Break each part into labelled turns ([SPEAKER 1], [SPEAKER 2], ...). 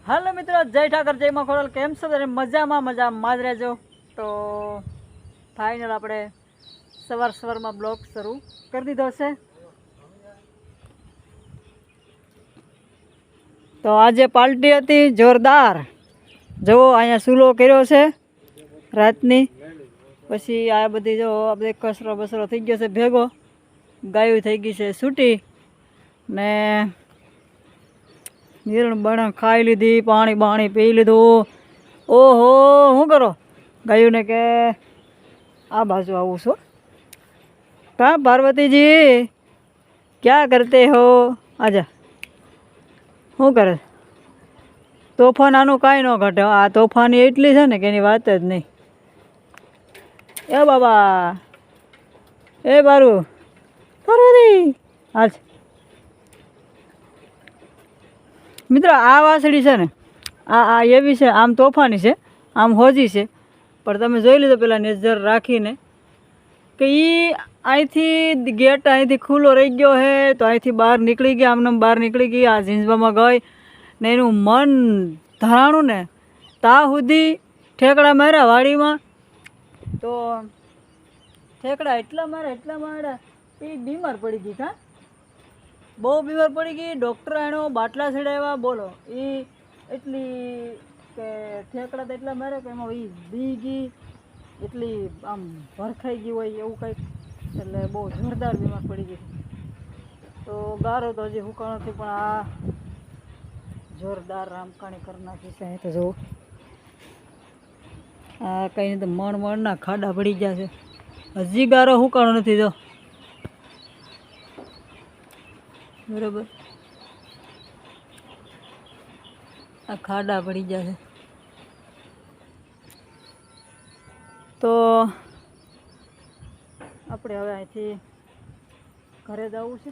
[SPEAKER 1] Hello मित्रों, जय ठाकर जय मां खोड़ल। केम छो? मजा में रहेजो। तो फाइनल आपणे सवार में ब्लॉग शुरू कर दीधो छे। तो आज पार्टी हती जोरदार। जो अहींया सूलो कर्यो छे रातनी, पछी आ बधी जो आ बधी कसरो बसरो थई गयो छे भेगो। गायो थई गई छे छूटी ने नीरण बण खाई लीधी, पाणी बाणी पी लीधु। ओहो शू करो? गायों ने के आ बाजू आवू छो। कहाँ पार्वती जी क्या करते हो? आजा शू करे? तोफान आनु काई न घटे। आ तोफानी एटली छे ने के एनी वात ज नहीं। ए बाबा, ए बारू पार्वती आज मित्र आ वासड़ी है ने आ एवी है, आम तोफानी है, आम होजी है, पर तमे जोई लीधो पेला नजर राखीने कि ई અહીંથી गेट અહીંથી खुलो रही गयो है। तो અહીંથી बहार निकली गई, आमने बहार निकली गई, आ झींझबामां गई ने एनुं मन धराणुं ने ता सुधी ठेकड़ा मार्या वाड़ीमां। तो ठेकड़ा એટલા मार्या એ बीमार पड़ी गई। का बहु बीमार पड़ी गई। डॉक्टर एनो बाटला चढ़ाव्या। बोलो ई एटली के ठेकड़ा तो एटला मारे के एमां ई बी गई, एटली आम भरखाई गई होय एवुं कंईक, એટલે બહુ જોરદાર બીમાર પડી ગઈ। તો ગારો તો હજી હુકાણો નથી, પણ આ જોરદાર રામકાણી કરી નાખી છે। અહીં તો જુઓ આ કંઈ તો મણના ખાડા પડી ગયા છે, હજી ગારો હુકાણો નથી। જો बराबर आ खाड़ा पड़ी जाए। तो આપણે હવે અહીંથી ઘરે જવું છે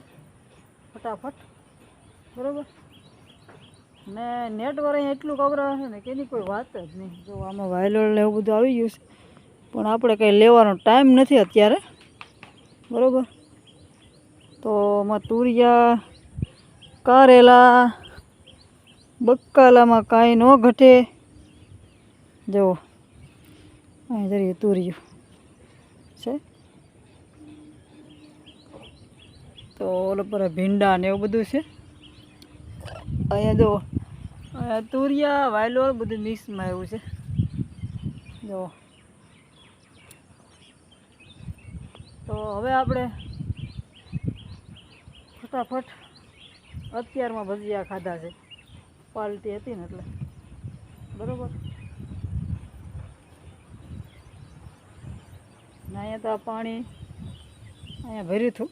[SPEAKER 1] ફટાફટ, બરાબર ને નેટવર્ક અહીં એટલું કવરાવે છે ને કે એની કોઈ વાત જ નહીં। જો આમાં વાયલોડ ને એવું બધું આવી ગયું છે, પણ આપણે કંઈ લેવાનો ટાઈમ નથી અત્યારે, બરાબર। તો આમાં તુરિયા કારેલા બકાલામાં કાંઈ ન ઘટે। જો અહીં જરીએ તુરિયું છે, તો ઓલો પર ભીંડા ને એવું બધું છે। અહીંયા જો અહીંયા તુરિયા વાયલોર બધું મિક્સમાં એવું છે। જો તો હવે આપણે फटाफट અત્યારમાં ભજીયા ખાધા છે, પાર્ટી હતી ને એટલે, બરાબર ને અહીંયા તો આ પાણી અહીંયા ભર્યું હતું।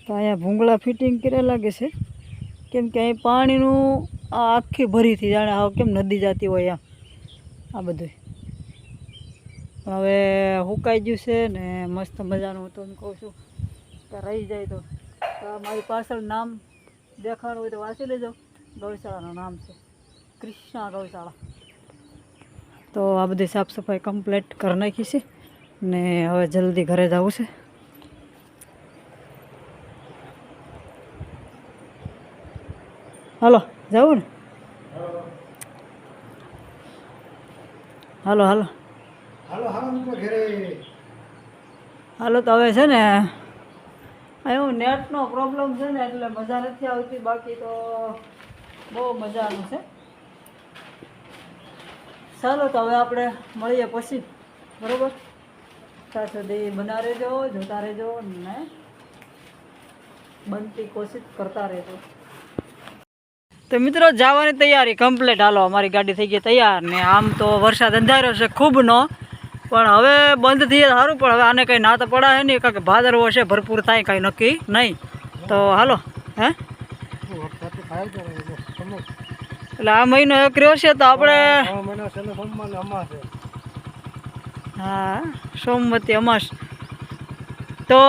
[SPEAKER 1] તો અહીંયા ભૂંગળા ફિટિંગ કર્યા લાગે છે, કેમ કે અહીં પાણીનું આ આખી ભરીથી જાણે આવ કેમ નદી જતી હોય આ બધું। પણ હવે હુકાઈ ગયું છે ને મસ્ત મજાનું। હું તો એમ કહું છું કે રહી જાય તો મારી પાછળ નામ દેખાડવું હોય તો વાંચી લેજો। ગૌશાળાનું નામ છે કૃષ્ણા ગૌશાળા। તો આ બધી સાફ સફાઈ કમ્પ્લીટ કરી નાખી છે ને હવે જલ્દી ઘરે જવું છે। હાલો જવું ને? હાલો હાલો હાલો। તો હવે છે ને અહીં નેટનો પ્રોબ્લેમ છે ને એટલે મજા નથી આવતી, બાકી તો બહુ મજાનું છે। ચાલો તો હવે આપણે મળીએ પછી, બરાબર? ત્યાં સુધી બના રહેજો, જોતા રહેજો ને બનતી કોશિશ કરતા રહેજો। તો મિત્રો જવાની તૈયારી કમ્પ્લીટ। હાલો અમારી ગાડી થઈ ગઈ તૈયાર ને આમ તો વરસાદ અંધાર્યો છે ખૂબનો, પણ હવે બંધ થઈ જાય સારું। પણ હવે આને કંઈ ના તો પડાય નહીં, કારણ કે ભાદરવો છે, ભરપૂર થાય કાંઈ નક્કી નહીં। તો હાલો હે એટલે આ મહિનો એક રહ્યો છે તો આપણે હા સોમવતી અમાસ। તો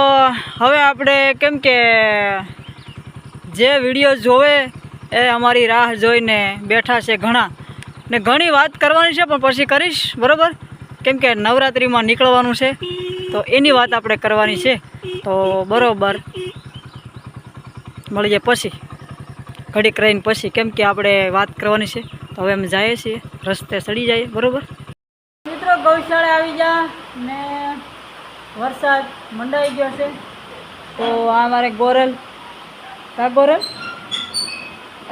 [SPEAKER 1] હવે આપણે કેમ કે જે વિડીયો જોવે એ અમારી રાહ જોઈને બેઠા છે ઘણા, ને ઘણી વાત કરવાની છે પણ પછી કરીશ, બરાબર? કેમ કે નવરાત્રિમાં નીકળવાનું છે તો એની વાત આપણે કરવાની છે। તો બરાબર મળીએ પછી। ઘડીક રહીને પછી, કેમ કે આપણે વાત કરવાની છે. તો હવે અમે જઈએ છીએ, રસ્તે ચડી જઈએ, બરાબર. મિત્રો ગૌશાળા આવી ગયા ને વરસાદ મંડાઈ ગયો છે. તો આ મારે ગોરલ, કા ગોરલ,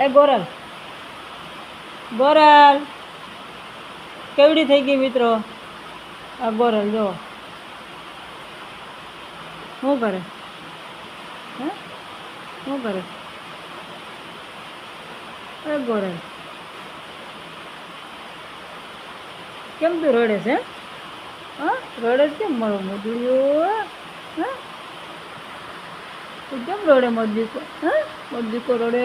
[SPEAKER 1] એ ગોરલ, ગોરલ કેવડી થઈ ગઈ મિત્રો. આ ગોરલ જો શું કરે, હે શું કરે, એ ગોરલ કેમ તું રડે છે? હા રડે છે કેમ મારો મોદુડિયો? હા તું કેમ રડે મોદીકો? હા મોદીકો રડે?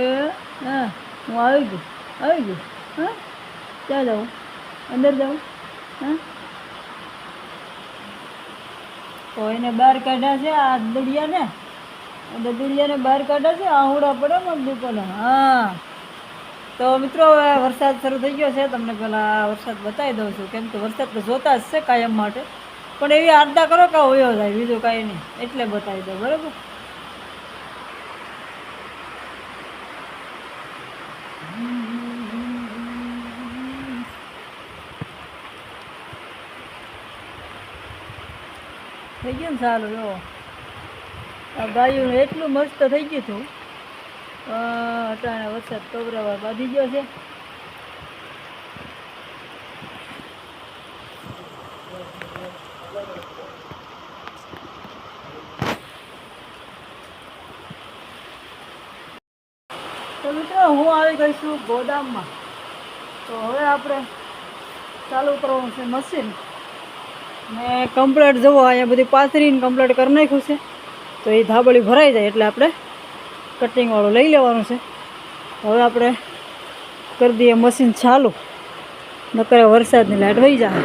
[SPEAKER 1] હા હું આવી ગયું, આવી ગયું. હા ક્યાં જાઉં, અંદર જાઉં? હા તો એને બહાર કાઢ્યા છે આ દુડિયાને, દુડિયાને બહાર કાઢ્યા છે. આહુડા પડે મોદીકોને. હા તો મિત્રો હવે વરસાદ શરૂ થઈ ગયો છે. તમને પહેલાં વરસાદ બતાવી દઉં છું, કેમ કે વરસાદ તો જોતા જ છે કાયમ માટે, પણ એવી આરડા કરો કે હોયો જાય, બીજું કાંઈ નહીં, એટલે બતાવી દઉં, બરાબર. થઈ ગયું ને સારું. જો આ ગાયું એટલું મસ્ત થઈ ગયું હતું. અટાણે વરસાદ કવરાવા બાંધી ગયો છે. તો મિત્રો હું આવી ગઈ છું ગોદામમાં. તો હવે આપણે ચાલુ કરવાનું છે મશીન ને કમ્પ્લેટ. જુઓ અહીંયા બધી પાથરીને કમ્પ્લેટ કરી નાખ્યું છે. તો એ ધાબળી ભરાઈ જાય એટલે આપણે કટિંગવાળું લઈ લેવાનું છે. હવે આપણે કરી દઈએ મશીન ચાલુ, નકર વરસાદની લાઈટ વહી જાય.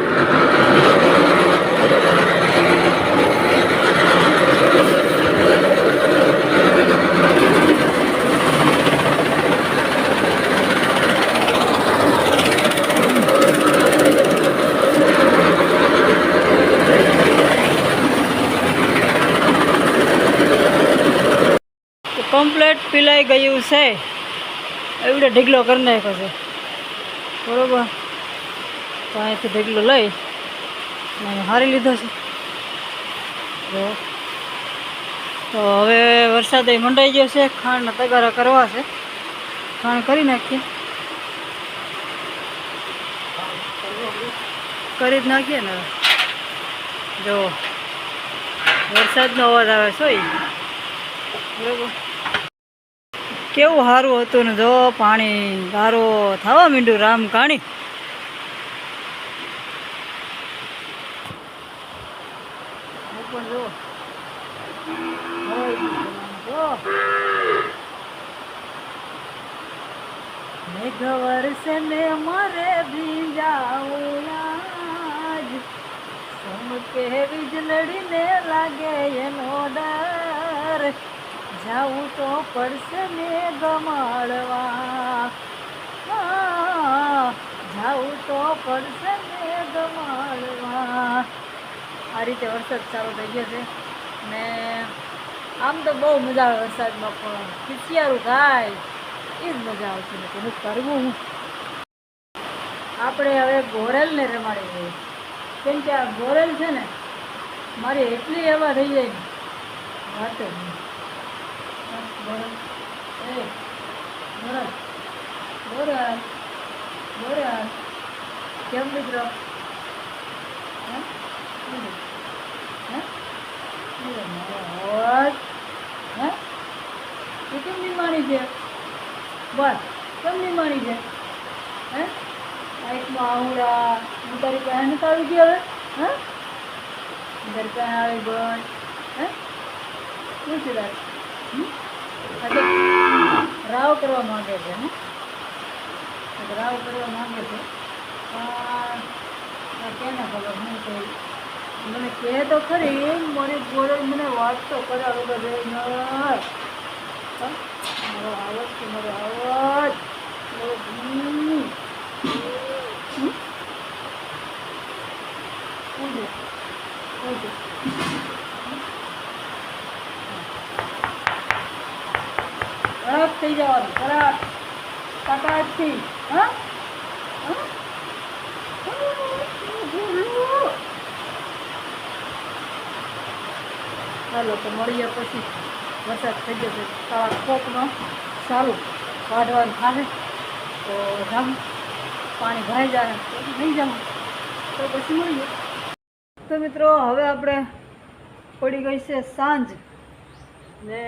[SPEAKER 1] કમ્પ્લેટ પીલાઈ ગયું છે. એવડે ઢીગલો કરી નાખ્યો છે, બરાબર. તો અહીંથી ઢીગલો લઈ અને હારી લીધો છે. તો હવે વરસાદ મંડાઈ ગયો છે. ખાંડના તગારા કરવા છે, ખાંડ કરી નાખીએ, કરી જ નાખીએ ને. જો વરસાદનો અવાજ આવે છે, બરાબર. કેવું સારું હતું ને, જો પાણી ગારો થવા માંડ્યું રામ કાણી. પણ જો મેઘ વરસે ને મારે ભીંજાવું આજ, સમકે વીજળીને લાગે એનો ડર, જાવું તો પડશે ને ગમાડવા, જાવું તો પડશે ને ગમાડવા. આ રીતે વરસાદ ચાલુ થઈ ગયો છે ને આમ તો બહુ મજા આવે વરસાદમાં, પણ ખીસિયારું થાય એ જ મજા આવશે ને. હું કરવું હું આપણે હવે ગોરેલને રમાડી દઈએ, કેમ કે આ ગોરેલ છે ને મારી એટલી એવા થઈ જાય ને વાત જ નહીં. ગોરલ, એ ગોરલ, ગોરલ, ગોરલ કેમ મિત્રો? હે તું કેમ બીમારી છે? બસ કેમ બીમારી છે? હે આંખમાં આહુડા, હું તારી પાસે નથી આવી ગઈ હવે? હે તારી પાસે આવી બન? હે શું છે તારે? રાવ કરવા માંગે છે, હે રાવ કરવા માંગે છે. કેને ખબર હું કહી, મને કહે તો ખરી, મારી ગોળે મને વાત તો કરે. વગર મારો આવાજ છે, મારો આવાજ ખરાબ થઈ જવાનું, ખરાબ. કટાક્ષથી હા ચાલો તો મળીએ પછી. વરસાદ થઈ જશે સાડા કોકનો ચાલુ વાઢવાનું થાય તો જામ પાણી ભરાઈ જાય તો નહીં જાઉં તો પછી મળીએ. તો મિત્રો હવે આપણે પડી ગઈ છે સાંજ ને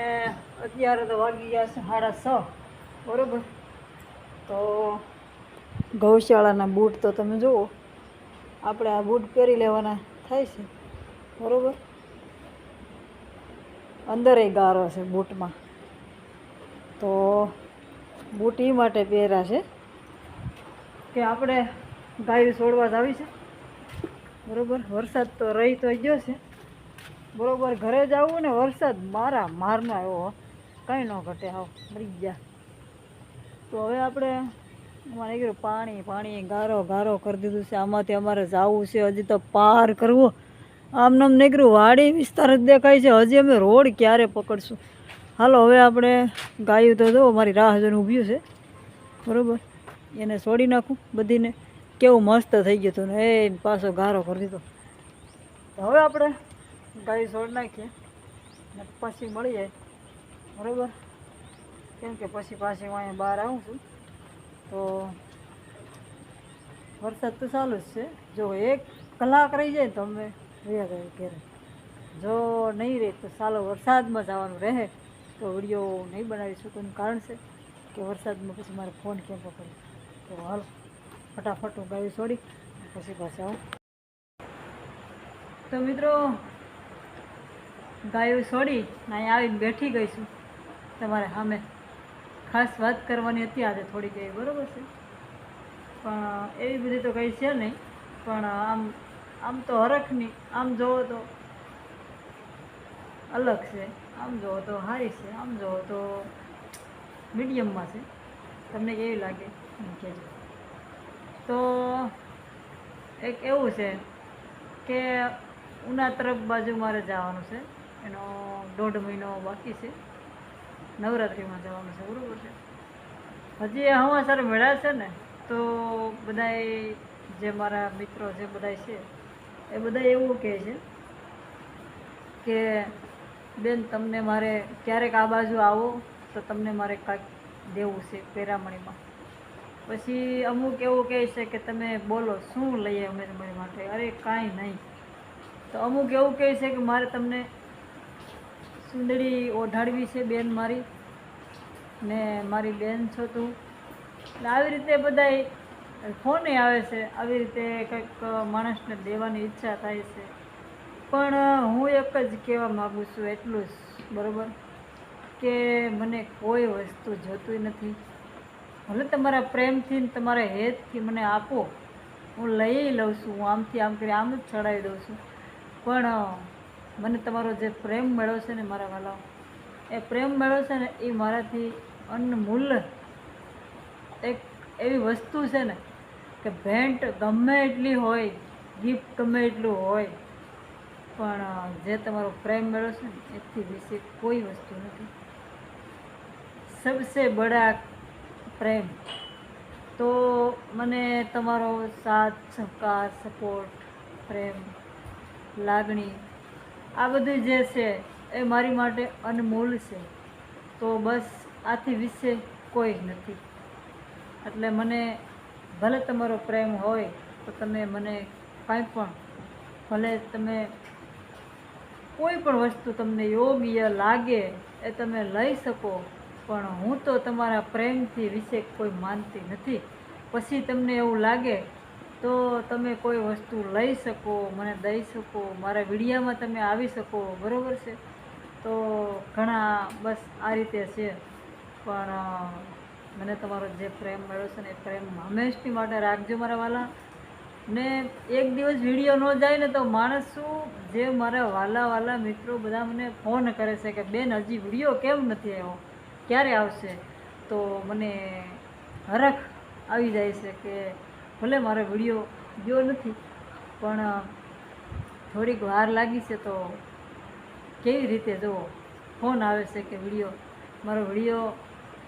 [SPEAKER 1] અત્યારે તો વાગી ગયા છે 6:30 બરાબર. તો ગૌશાળાના બૂટ તો તમે જુઓ, આપણે આ બૂટ પહેરી લેવાના થાય છે બરાબર. અંદર ગારો છે બૂટમાં, તો બૂટ એ માટે પહેર્યા છે કે આપણે ગાયું છોડવા જ આવી છે બરાબર. વરસાદ તો રહી તો ગયો છે બરાબર. ઘરે જવું ને વરસાદ મારનો આવ્યો, કંઈ ન ઘટે, આવ મરી ગયા. તો હવે આપણે અમારે કીધું પાણી ગારો કરી દીધું છે. આમાંથી અમારે જવું છે, હજી તો પાર કરવો. આમ નીકળ્યું વાડી વિસ્તાર જ દેખાય છે, હજી અમે રોડ ક્યારે પકડશું. હાલો હવે આપણે ગાયું તો જો મારી રાહ જોઈને ઊભ્યું છે બરાબર. એને છોડી નાખું બધીને. કેવું મસ્ત થઈ ગયું હતું ને એ પાછો ગારો કરી દીધો. હવે આપણે ગાયું છોડી નાખીએ ને પછી મળી જાય બરાબર. કેમ કે પછી પાછી હું અહીંયા બહાર આવું છું તો વરસાદ તો ચાલુ જ છે. જો 1 કલાક રહી જાય તો અમે રહ્યા જાય ઘરે. જો નહીં રહે તો ચાલો વરસાદમાં જવાનું રહે તો વિડીયો નહીં બનાવી શકું. કારણ છે કે વરસાદમાં પછી મારે ફોન કેમ પકડે. તો હાલ ફટાફટ હું ગાયું છોડી પછી પાછા આવું. તો મિત્રો ગાયું છોડી ને અહીંયા આવીને બેઠી ગઈ છું તમારે સામે. ખાસ વાત કરવાની હતી આજે થોડી ગઈ બરાબર છે, પણ એવી બધી તો કંઈ છે નહીં. પણ આમ તો હરખની આમ જોવો તો અલગ છે, આમ જોવો તો સારી છે, આમ જોવો તો મીડિયમમાં છે. તમને કેવી લાગે કહેજો. તો એક એવું છે કે ઉના તરફ બાજુ મારે જવાનું છે, એનો 1.5 મહિનો બાકી છે. નવરાત્રિમાં જવાનું છે બરાબર છે. હજી હવાસર મળ્યા છે ને તો બધાય જે મારા મિત્રો જે બધાય છે એ બધા એવું કહે છે કે બેન તમને મારે ક્યારેક આ બાજુ આવો તો તમને મારે કાંઈક દેવું છે પેરામણીમાં. પછી અમુક એવું કહે છે કે તમે બોલો શું લઈએ અમે તમારી માટે. અરે કાંઈ નહીં. તો અમુક એવું કહે છે કે મારે તમને સુંદરી ઓઢાડવી છે બેન મારી, ને મારી બેન છો તું. એટલે આવી રીતે બધાય ફોને આવે છે, આવી રીતે કંઈક માણસને દેવાની ઈચ્છા થાય છે. પણ હું એક જ કહેવા માગું છું એટલું જ બરાબર કે મને કોઈ વસ્તુ જોતું નથી. ભલે તમારા પ્રેમથી ને તમારા હેતથી મને આપો, હું લઈ લઉં છું. હું આમથી આમ કરી આમ જ ચડાવી દઉં છું. પણ મને તમારો જે પ્રેમ મળ્યો છે ને મારા વાલાઓ, એ પ્રેમ મળ્યો છે ને એ મારાથી અનમૂલ એક એવી વસ્તુ છે ને કે ભેન્ટ ગમે એટલી હોય, ગિફ્ટ ગમે એટલું હોય, પણ જે તમારો પ્રેમ મળ્યો છે ને એથી વિશે કોઈ વસ્તુ નથી. સબસે બડા પ્રેમ. તો મને તમારો સાથ સહકાર સપોર્ટ પ્રેમ લાગણી આ બધું જે છે એ મારી માટે અનમોલ છે. તો બસ આથી વિશે કોઈ નથી. એટલે મને ભલે તમારો પ્રેમ હોય તો તમે મને કાંઈ પણ, ભલે તમે કોઈ પણ વસ્તુ તમને યોગ્ય લાગે એ તમે લઈ શકો, પણ હું તો તમારા પ્રેમથી વિશે કોઈ માનતી નથી. પછી તમને એવું લાગે તો તમે કોઈ વસ્તુ લઈ શકો, મને દઈ શકો, મારા વિડીયામાં તમે આવી શકો બરાબર છે. તો ઘણા બસ આ રીતે છે. પણ મને તમારો જે પ્રેમ મળ્યો છે ને એ પ્રેમ હંમેશની માટે રાખજો મારા વાલા. ને એક દિવસ વિડીયો ન જાય ને તો માણસ શું, જે મારા વાલા મિત્રો બધા મને ફોન કરે છે કે બેન હજી વિડીયો કેમ નથી આવ્યો, ક્યારે આવશે. તો મને હરખ આવી જાય છે કે ભલે મારો વિડીયો ગયો નથી પણ થોડીક વાર લાગી છે તો કેવી રીતે જુઓ ફોન આવે છે કે વિડીયો, મારો વિડીયો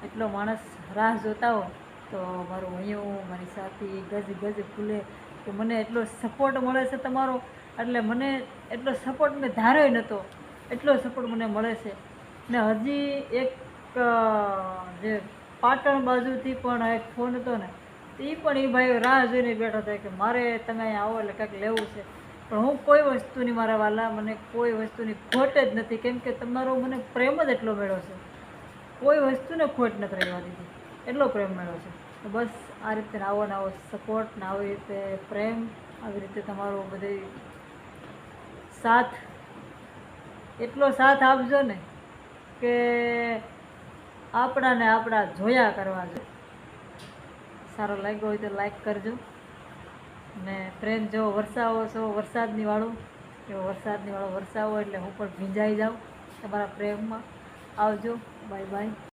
[SPEAKER 1] એટલો માણસ રાહ જોતા હોય તો મારું અહીંયા મારી સાથી ગજ ફૂલે કે મને એટલો સપોર્ટ મળે છે તમારો, એટલે મને એટલો સપોર્ટ મેં ધાર્યો નહોતો, એટલો સપોર્ટ મને મળે છે. ને હજી એક જે પાટણ બાજુથી પણ એક ફોન હતો ને, એ પણ એ ભાઈઓ રાહ જોઈને બેઠા હતા કે મારે તમે અહીંયા આવો એટલે કંઈક લેવું છે. પણ હું કોઈ વસ્તુની, મારા વાલા, મને કોઈ વસ્તુની ખોટ જ નથી, કેમ કે તમારો મને પ્રેમ જ એટલો મળ્યો છે, કોઈ વસ્તુને ખોટ નથી રહેવા દીધી, એટલો પ્રેમ મળ્યો છે. તો બસ આ રીતે આવો ને આવો સપોર્ટ ને આવી રીતે પ્રેમ, આવી રીતે તમારો બધે સાથ, એટલો સાથ આપજો ને કે આપણા જોયા કરવા છે. સારો લાગ્યો હોય તો લાઈક કરજો, ને પ્રેમ જેવો વરસાવો છો વરસાદની વાળો, એવો વરસાદની વાળો વરસાવો એટલે હું પણ ભીંજાઈ જાઉં તમારા પ્રેમમાં. આવજો, બાય બાય.